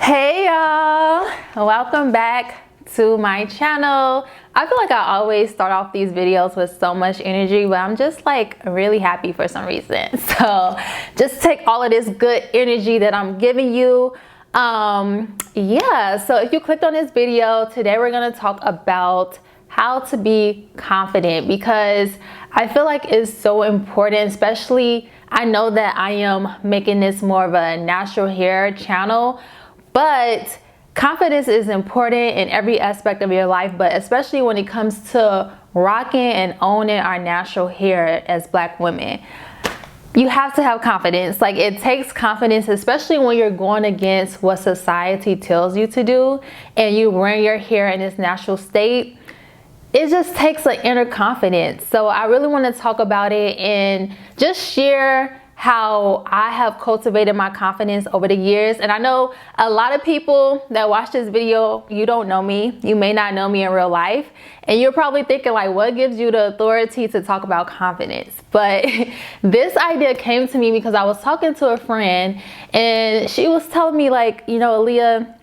Hey y'all, welcome back to my channel. I feel like I always start off these videos with so much energy, but I'm just like really happy for some reason. So just take all of this good energy that I'm giving you. Yeah, so if you clicked on this video, today we're gonna talk about how to be confident, because I feel like it's so important, especially I know that I am making this more of a natural hair channel, but confidence is important in every aspect of your life, but especially when it comes to rocking and owning our natural hair as Black women. You have to have confidence. Like, it takes confidence, especially when you're going against what society tells you to do and you wearing your hair in its natural state. It just takes an inner confidence. So I really want to talk about it and just share how I have cultivated my confidence over the years. And I know a lot of people that watch this video, you don't know me. You may not know me in real life. And you're probably thinking, like, what gives you the authority to talk about confidence? But this idea came to me because I was talking to a friend and she was telling me, like, you know, Aaliyah,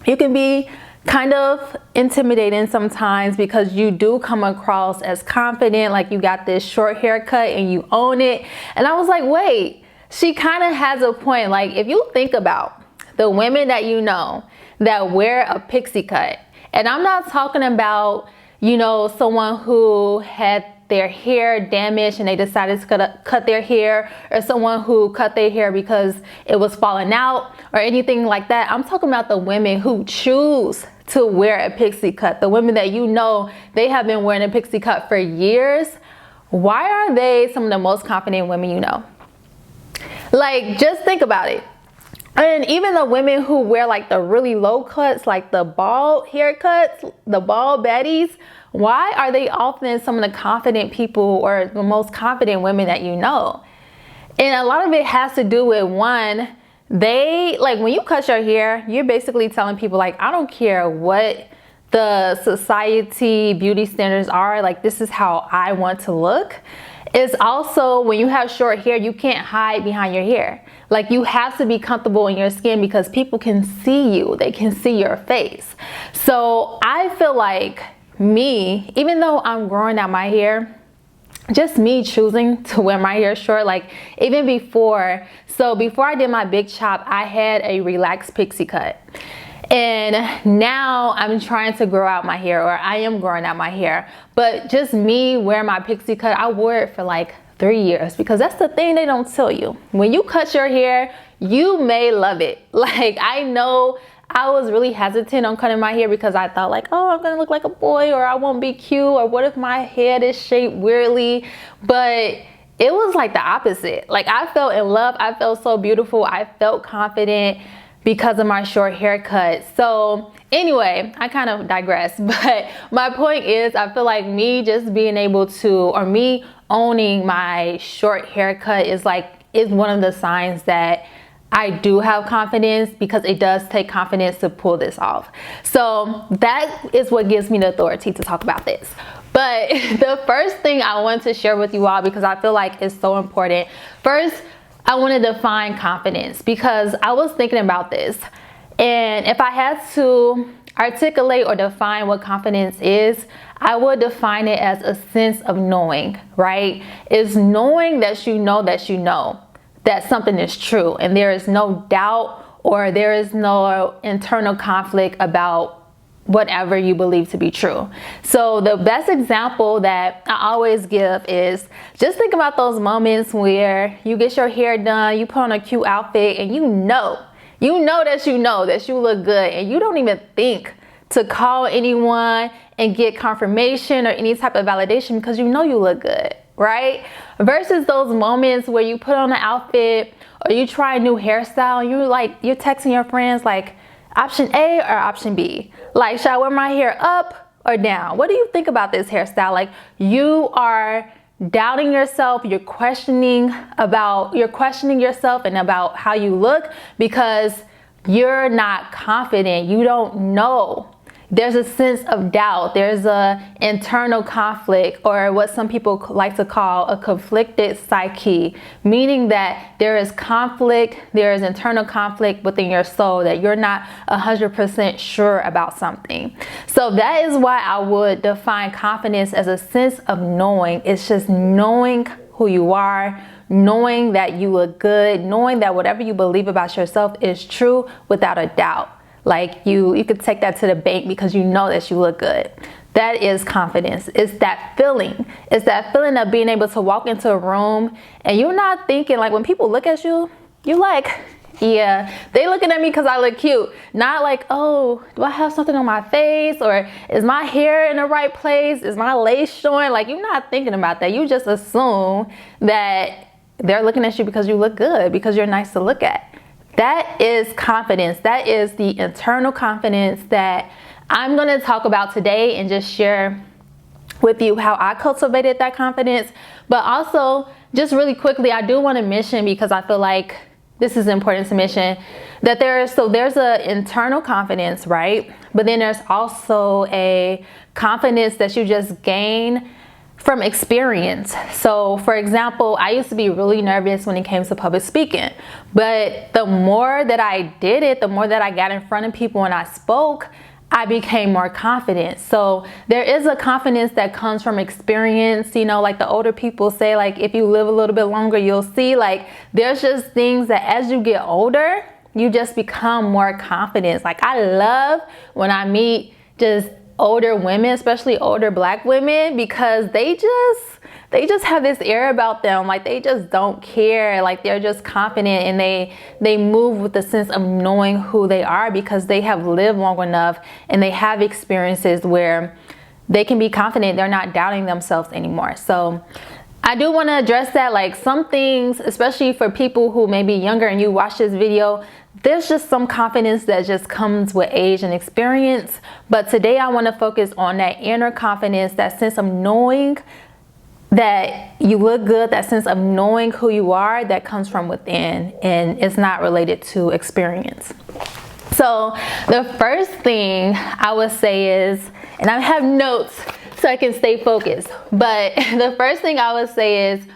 you can be kind of intimidating sometimes because you do come across as confident, like you got this short haircut and you own it. And I was like, wait, she kind of has a point. Like, if you think about the women that you know that wear a pixie cut, and I'm not talking about, you know, someone who had their hair damaged and they decided to cut their hair, or someone who cut their hair because it was falling out or anything like that. I'm talking about the women who choose to wear a pixie cut, the women that you know they have been wearing a pixie cut for years. Why are they some of the most confident women you know? Like, just think about it. And even the women who wear like the really low cuts, like the bald haircuts, the bald baddies, why are they often some of the confident people or the most confident women that you know? And a lot of it has to do with, one, they, like, when you cut your hair, you're basically telling people, like, I don't care what the society beauty standards are, like, this is how I want to look. It's also, when you have short hair, you can't hide behind your hair. Like, you have to be comfortable in your skin because people can see you. They can see your face. So I feel like me, even though I'm growing out my hair, just me choosing to wear my hair short, like even before I did my big chop, I had a relaxed pixie cut. And now I'm trying to grow out my hair, or I am growing out my hair. But just me wearing my pixie cut, I wore it for like 3 years, because that's the thing they don't tell you. When you cut your hair, you may love it. Like, I know I was really hesitant on cutting my hair because I thought, like, oh, I'm gonna look like a boy, or I won't be cute, or what if my head is shaped weirdly? But it was like the opposite. Like, I felt in love. I felt so beautiful. I felt confident because of my short haircut. So anyway, I kind of digress, but my point is, I feel like me just being able to, or me owning my short haircut is one of the signs that I do have confidence, because it does take confidence to pull this off. So that is what gives me the authority to talk about this. But the first thing I want to share with you all, because I feel like it's so important. First, I want to define confidence, because I was thinking about this. And if I had to articulate or define what confidence is, I would define it as a sense of knowing, right? It's knowing that you know that something is true, and there is no doubt, or there is no internal conflict about whatever you believe to be true. So the best example that I always give is, just think about those moments where you get your hair done, you put on a cute outfit, and you know that you look good, and you don't even think to call anyone and get confirmation or any type of validation, because you know you look good, right? Versus those moments where you put on an outfit, or you try a new hairstyle, and you're texting your friends, like, option A or option B? Like, should I wear my hair up or down? What do you think about this hairstyle? Like, you are doubting yourself, you're questioning yourself and about how you look, because you're not confident. You don't know. there's a sense of doubt. There's a internal conflict, or what some people like to call a conflicted psyche, meaning that there is conflict, there is internal conflict within your soul, that you're not 100% sure about something. So that is why I would define confidence as a sense of knowing. It's just knowing who you are, knowing that you look good, knowing that whatever you believe about yourself is true without a doubt. Like you could take that to the bank because you know that you look good. That is confidence. It's that feeling. It's that feeling of being able to walk into a room and you're not thinking, like, when people look at you, you're like, yeah, they looking at me because I look cute. Not like, oh, do I have something on my face? Or is my hair in the right place? Is my lace showing? Like, you're not thinking about that. You just assume that they're looking at you because you look good, because you're nice to look at. That is confidence. That is the internal confidence that I'm going to talk about today and just share with you how I cultivated that confidence. But also, just really quickly, I do want to mention, because I feel like this is important to mention, that there's an internal confidence, right? But then there's also a confidence that you just gain from experience. So for example, I used to be really nervous when it came to public speaking, but the more that I did it, the more that I got in front of people and I spoke, I became more confident. So there is a confidence that comes from experience. You know, like the older people say, like, if you live a little bit longer, you'll see, like, there's just things that as you get older, you just become more confident. Like, I love when I meet just older women, especially older Black women, because they just have this air about them. Like, they just don't care. Like, they're just confident, and they move with the sense of knowing who they are because they have lived long enough and they have experiences where they can be confident. They're not doubting themselves anymore. So I do want to address that. Like, some things, especially for people who may be younger and you watch this video, there's just some confidence that just comes with age and experience. But today I want to focus on that inner confidence, that sense of knowing that you look good, that sense of knowing who you are, that comes from within, and it's not related to experience. So the first thing I would say is, and I have notes so I can stay focused, but the first thing I would say is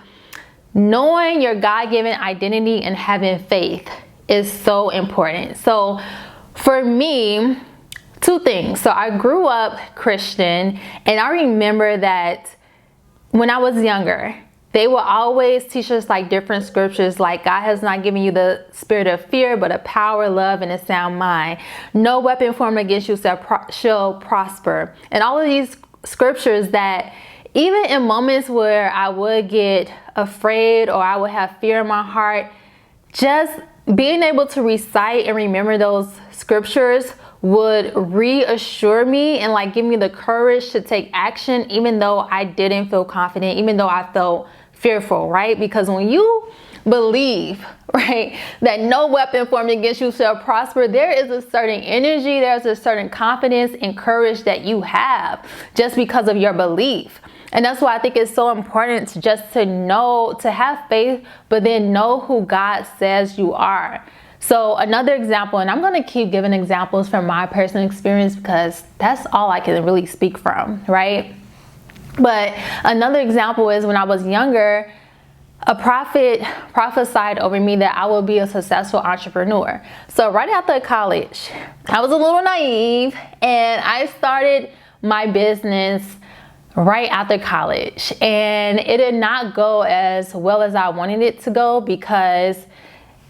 knowing your God-given identity and having faith is so important. So for me, two things. So I grew up Christian, and I remember that when I was younger, they will always teach us like different scriptures, like God has not given you the spirit of fear, but a power, love, and a sound mind. No weapon formed against you shall prosper. And all of these scriptures that even in moments where I would get afraid or I would have fear in my heart, just being able to recite and remember those scriptures would reassure me and like give me the courage to take action, even though I didn't feel confident, even though I felt fearful, right? Because when you believe, right, that no weapon formed against you shall prosper, there is a certain energy, there's a certain confidence and courage that you have just because of your belief. And that's why I think it's so important just to know, to have faith, but then know who God says you are. So another example, and I'm going to keep giving examples from my personal experience because that's all I can really speak from, right? But another example is when I was younger, a prophet prophesied over me that I would be a successful entrepreneur. So right after college, I was a little naive and I started my business right after college, and it did not go as well as I wanted it to go because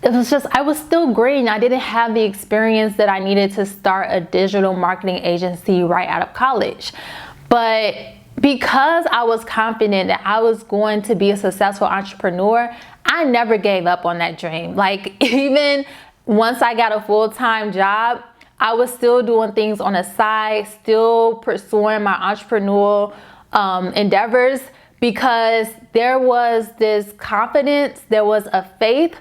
it was just, I was still green. I didn't have the experience that I needed to start a digital marketing agency right out of college. But because I was confident that I was going to be a successful entrepreneur, I never gave up on that dream. Like, even once I got a full-time job, I was still doing things on the side, still pursuing my entrepreneurial endeavors, because there was this confidence, there was a faith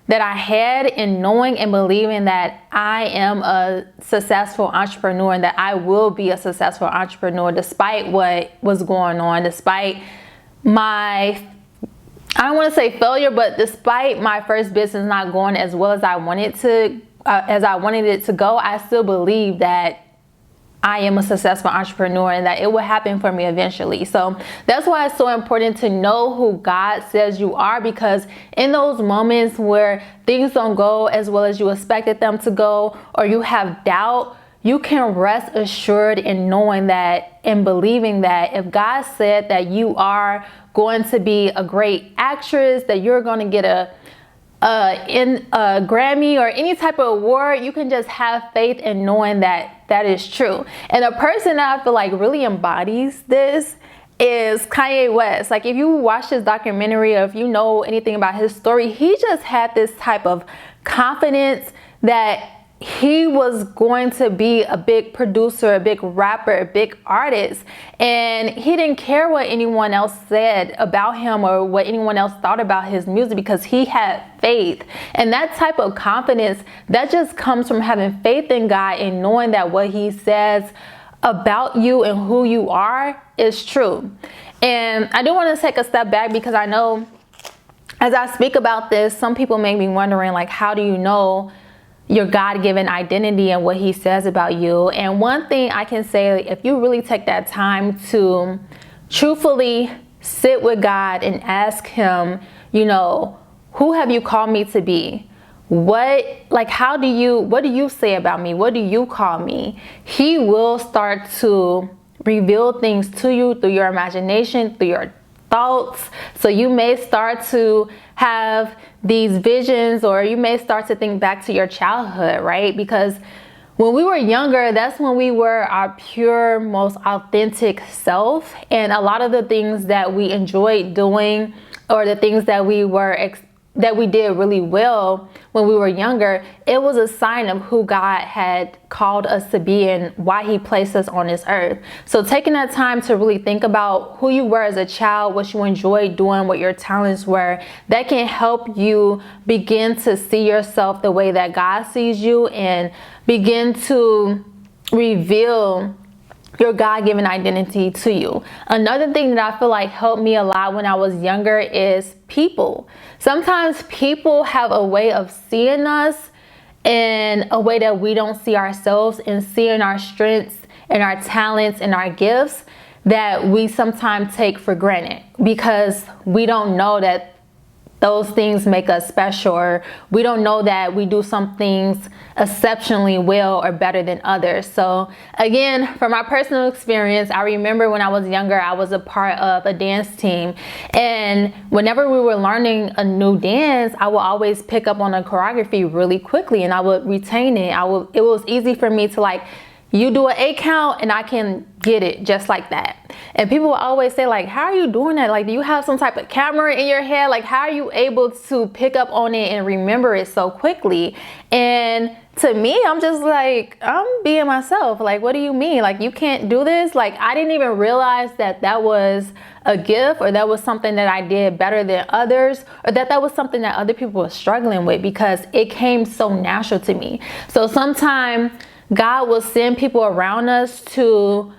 that I had in knowing and believing that I am a successful entrepreneur and that I will be a successful entrepreneur despite what was going on, despite my, I don't want to say failure, but despite my first business not going as well as I wanted it to go, I still believe that I am a successful entrepreneur and that it will happen for me eventually. So that's why it's so important to know who God says you are, because in those moments where things don't go as well as you expected them to go, or you have doubt, you can rest assured in knowing that and believing that if God said that you are going to be a great actress, that you're going to get a Grammy or any type of award, you can just have faith in knowing that that is true. And a person that I feel like really embodies this is Kanye West. Like, if you watch his documentary, or if you know anything about his story, he just had this type of confidence that he was going to be a big producer, a big rapper, a big artist. And he didn't care what anyone else said about him or what anyone else thought about his music, because he had faith. And that type of confidence, that just comes from having faith in God and knowing that what he says about you and who you are is true. And I do want to take a step back, because I know as I speak about this, some people may be wondering, like, how do you know your God-given identity and what he says about you? And one thing I can say, if you really take that time to truthfully sit with God and ask him, you know, who have you called me to be? What do you say about me? What do you call me? He will start to reveal things to you through your imagination, through your thoughts. So you may start to have these visions, or you may start to think back to your childhood, right? Because when we were younger, that's when we were our pure, most authentic self. And a lot of the things that we enjoyed doing, or the things that we did really well when we were younger, it was a sign of who God had called us to be and why he placed us on this earth. So taking that time to really think about who you were as a child, what you enjoyed doing, what your talents were, that can help you begin to see yourself the way that God sees you and begin to reveal your God-given identity to you. Another thing that I feel like helped me a lot when I was younger is people. Sometimes people have a way of seeing us in a way that we don't see ourselves, and seeing our strengths and our talents and our gifts that we sometimes take for granted, because we don't know that those things make us special, or we don't know that we do some things exceptionally well or better than others. So again, from my personal experience, I remember when I was younger, I was a part of a dance team, and whenever we were learning a new dance, I would always pick up on the choreography really quickly, and I would retain it. It was easy for me to, like, you do an 8 count and I can get it just like that. And people will always say, like, how are you doing that? Like, do you have some type of camera in your head? Like, how are you able to pick up on it and remember it so quickly? And to me, I'm just like, I'm being myself. Like, what do you mean? Like, you can't do this? Like, I didn't even realize that that was a gift, or that was something that I did better than others, or that was something that other people were struggling with, because it came so natural to me. So sometimes God will send people around us to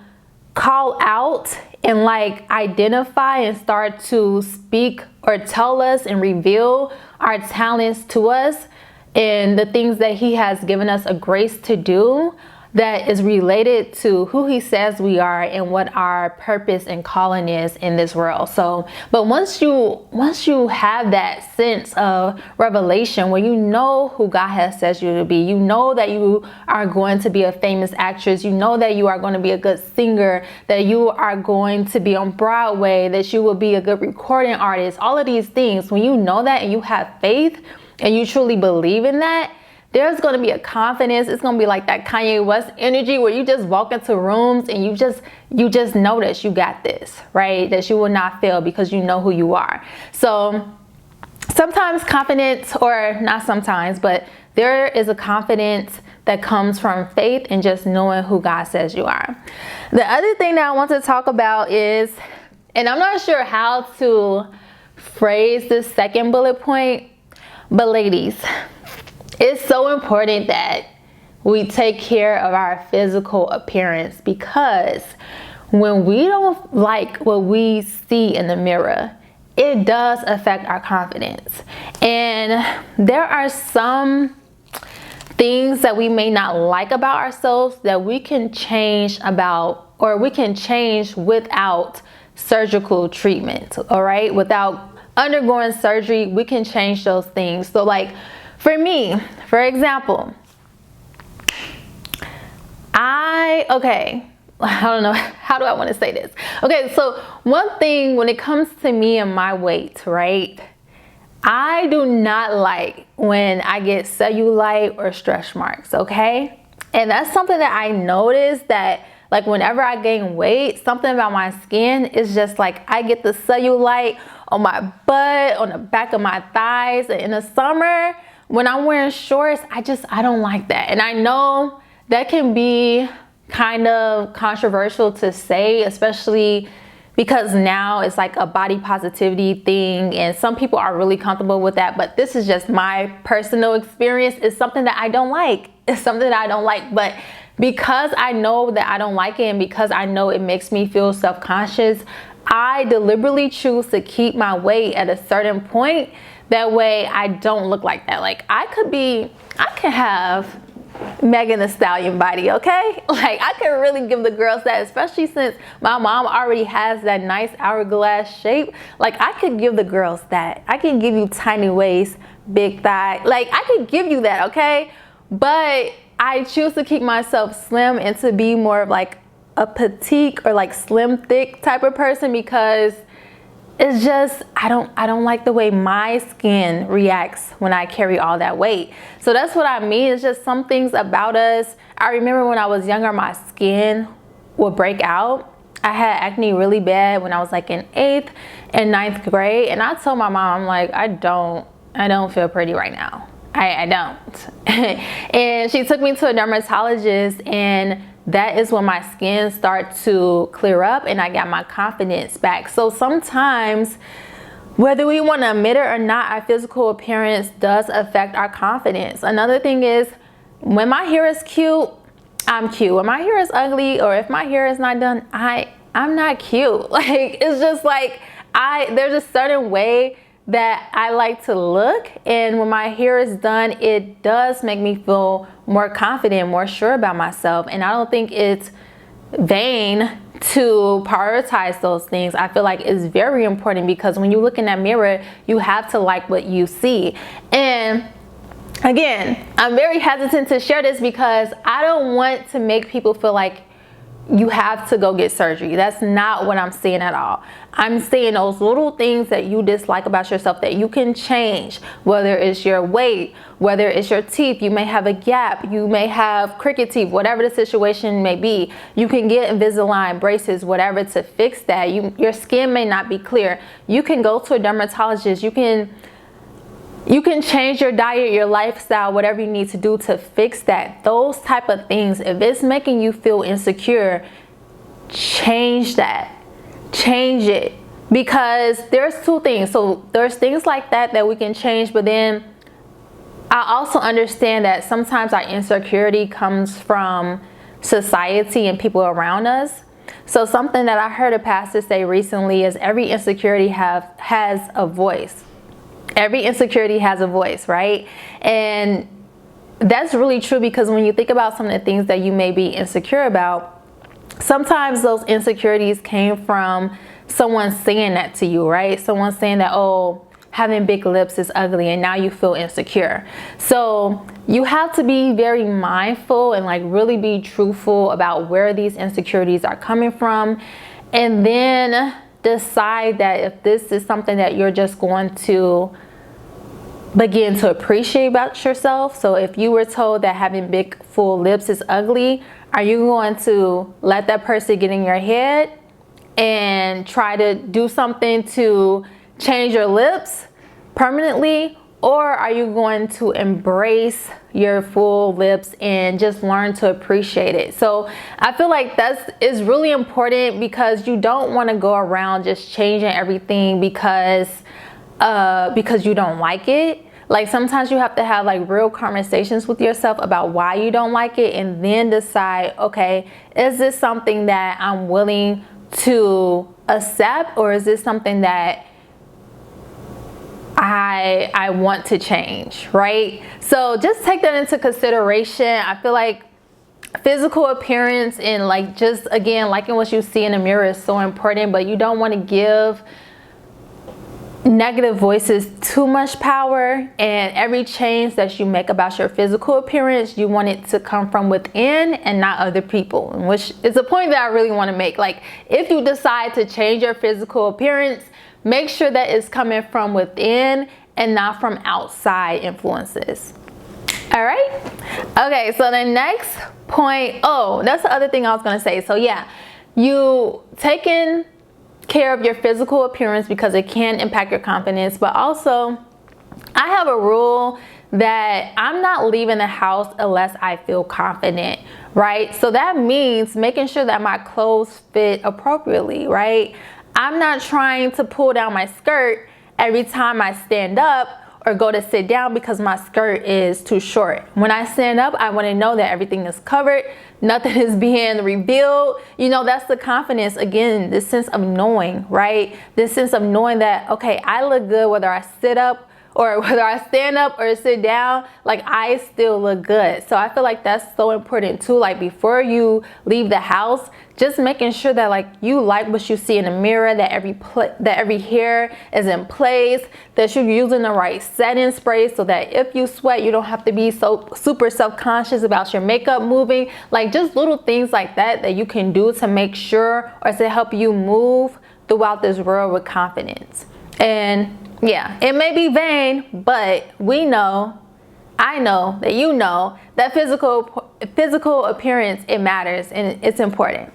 call out and, like, identify and start to speak or tell us and reveal our talents to us and the things that he has given us a grace to do that is related to who he says we are and what our purpose and calling is in this world. So, but once you have that sense of revelation where you know who God has said you to be, you know that you are going to be a famous actress, you know that you are going to be a good singer, that you are going to be on Broadway, that you will be a good recording artist, all of these things, when you know that and you have faith and you truly believe in that, there's going to be a confidence. It's going to be like that Kanye West energy where you just walk into rooms and you just notice you got this, right? That you will not fail because you know who you are. So sometimes confidence, or not sometimes, but there is a confidence that comes from faith and just knowing who God says you are. The other thing that I want to talk about is, and I'm not sure how to phrase this second bullet point, but ladies, it's so important that we take care of our physical appearance, because when we don't like what we see in the mirror, it does affect our confidence. And there are some things that we may not like about ourselves that we can change about, or we can change without surgical treatment, all right? Without undergoing surgery, we can change those things. So like for me, for example, I don't know, how do I want to say this? Okay, so one thing when it comes to me and my weight, right? I do not like when I get cellulite or stretch marks, okay? And that's something that I noticed, that like whenever I gain weight, something about my skin is just like I get the cellulite on my butt, on the back of my thighs. And in the summer, when I'm wearing shorts, I don't like that. And I know that can be kind of controversial to say, especially because now it's like a body positivity thing and some people are really comfortable with that. But this is just my personal experience. It's something that I don't like. It's something that I don't like. But because I know that I don't like it, and because I know it makes me feel self-conscious, I deliberately choose to keep my weight at a certain point. That way I don't look like that. Like I can have Megan Thee Stallion body, okay? Like I can really give the girls that, especially since my mom already has that nice hourglass shape. Like I could give the girls that. I can give you tiny waist, big thigh. Like I could give you that, okay? But I choose to keep myself slim and to be more of like a petite or like slim thick type of person, because it's just, I don't like the way my skin reacts when I carry all that weight. So that's what I mean. It's just some things about us. I remember when I was younger, my skin would break out. I had acne really bad when I was like in 8th and 9th grade. And I told my mom, I'm like, I don't feel pretty right now. I don't. And she took me to a dermatologist, and that is when my skin started to clear up and I got my confidence back. So sometimes, whether we want to admit it or not, our physical appearance does affect our confidence. Another thing is, when my hair is cute, I'm cute. When my hair is ugly, or if my hair is not done, I'm not cute. Like it's just like there's a certain way that I like to look, and when my hair is done, it does make me feel more confident, more sure about myself. And I don't think it's vain to prioritize those things. I feel like it's very important, because when you look in that mirror, you have to like what you see. And again, I'm very hesitant to share this because I don't want to make people feel like you have to go get surgery. That's not what I'm saying at all. I'm saying those little things that you dislike about yourself that you can change, whether it's your weight, whether it's your teeth. You may have a gap, you may have crooked teeth, whatever the situation may be. You can get Invisalign, braces, whatever, to fix that. Your skin may not be clear. You can go to a dermatologist. You can change your diet, your lifestyle, whatever you need to do to fix that. Those type of things, if it's making you feel insecure, change that. Change it. Because there's two things. So there's things like that we can change, but then I also understand that sometimes our insecurity comes from society and people around us. So something that I heard a pastor say recently is every insecurity has a voice. Every insecurity has a voice, right? And that's really true, because when you think about some of the things that you may be insecure about, sometimes those insecurities came from someone saying that to you, right? Someone saying that, oh, having big lips is ugly, and now you feel insecure. So you have to be very mindful and like really be truthful about where these insecurities are coming from, and then decide that if this is something that you're just going to begin to appreciate about yourself. So if you were told that having big full lips is ugly, are you going to let that person get in your head and try to do something to change your lips permanently? Or are you going to embrace your full lips and just learn to appreciate it? So I feel like is really important, because you don't want to go around just changing everything because you don't like it. Like sometimes you have to have like real conversations with yourself about why you don't like it, and then decide, okay, is this something that I'm willing to accept, or is this something that I want to change, right? So just take that into consideration. I feel like physical appearance and like just again liking what you see in the mirror is so important, but you don't want to give negative voices too much power. And every change that you make about your physical appearance, you want it to come from within and not other people, which is a point that I really want to make. Like, if you decide to change your physical appearance, make sure that it's coming from within and not from outside influences. All right. Okay, so the next point, oh, that's the other thing I was going to say. So yeah, you taking care of your physical appearance because it can impact your confidence, but also I have a rule that I'm not leaving the house unless I feel confident, right? So that means making sure that my clothes fit appropriately, right? I'm not trying to pull down my skirt every time I stand up or go to sit down because my skirt is too short. When I stand up, I want to know that everything is covered, nothing is being revealed. You know, that's the confidence. Again, this sense of knowing, right? This sense of knowing that, okay, I look good whether I sit up or whether I stand up or sit down, like I still look good. So I feel like that's so important too. Like, before you leave the house, just making sure that like you like what you see in the mirror, that every hair is in place, that you're using the right setting spray so that if you sweat, you don't have to be so super self-conscious about your makeup moving. Like, just little things like that that you can do to make sure or to help you move throughout this world with confidence. And yeah, it may be vain, but we know, I know that you know that physical appearance, it matters and it's important.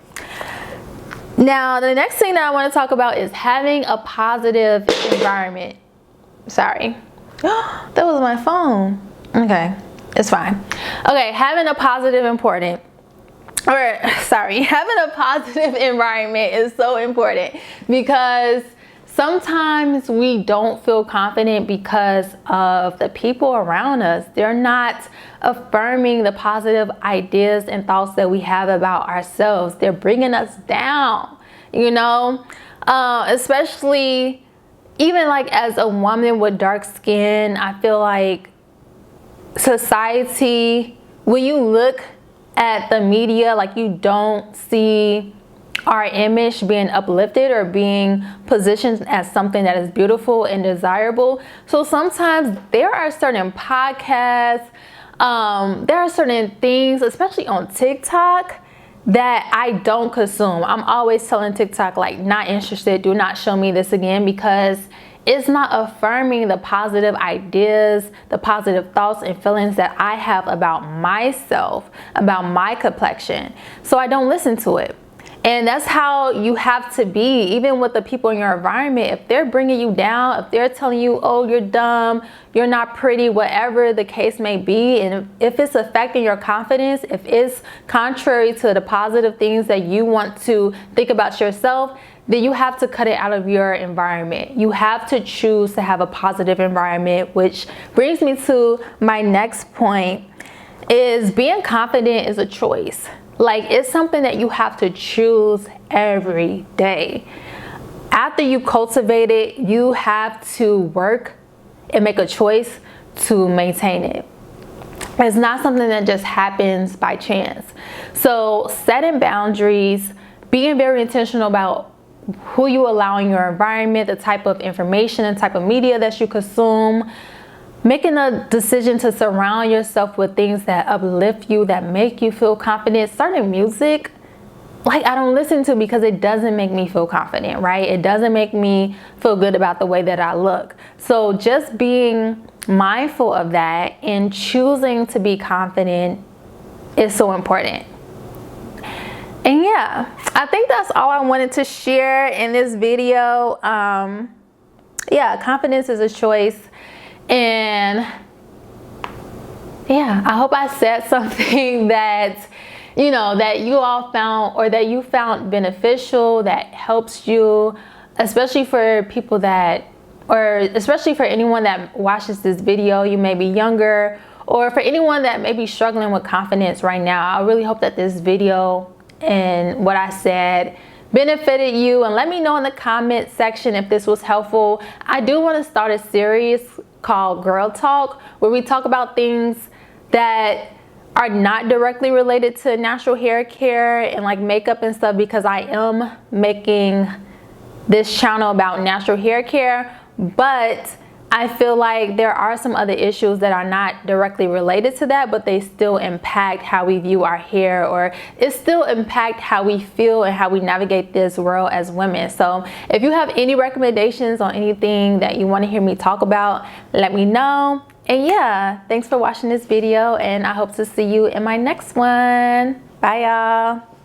Now, the next thing that I want to talk about is having a positive environment. Sorry, that was my phone. Okay, it's fine. Okay, having a positive environment is so important because sometimes we don't feel confident because of the people around us. They're not affirming the positive ideas and thoughts that we have about ourselves. They're bringing us down, you know, especially even like as a woman with dark skin. I feel like society, when you look at the media, like you don't see our image being uplifted or being positioned as something that is beautiful and desirable. So sometimes there are certain podcasts, there are certain things, especially on TikTok, that I don't consume. I'm always telling TikTok, like, not interested, do not show me this again, because it's not affirming the positive ideas, the positive thoughts and feelings that I have about myself, about my complexion. So I don't listen to it. And that's how you have to be, even with the people in your environment. If they're bringing you down, if they're telling you, oh, you're dumb, you're not pretty, whatever the case may be, and if it's affecting your confidence, if it's contrary to the positive things that you want to think about yourself, then you have to cut it out of your environment. You have to choose to have a positive environment, which brings me to my next point, is being confident is a choice. Like, it's something that you have to choose every day. After you cultivate it, you have to work and make a choice to maintain it. It's not something that just happens by chance. So setting boundaries, being very intentional about who you allow in your environment, the type of information and type of media that you consume, making a decision to surround yourself with things that uplift you, that make you feel confident. Certain music, like, I don't listen to because it doesn't make me feel confident, right? It doesn't make me feel good about the way that I look. So just being mindful of that and choosing to be confident is so important. And yeah, I think that's all I wanted to share in this video. Yeah, confidence is a choice. And yeah, I hope I said something that, you know, that you all found, or that you found beneficial, that helps you, especially for people that, or especially for anyone that watches this video. You may be younger, or for anyone that may be struggling with confidence right now. I really hope that this video and what I said benefited you, and let me know in the comment section if this was helpful. I do want to start a series called Girl Talk, where we talk about things that are not directly related to natural hair care and like makeup and stuff, because I am making this channel about natural hair care, but I feel like there are some other issues that are not directly related to that, but they still impact how we view our hair, or it still impact how we feel and how we navigate this world as women. So if you have any recommendations on anything that you want to hear me talk about, let me know. And yeah, thanks for watching this video, and I hope to see you in my next one. Bye y'all.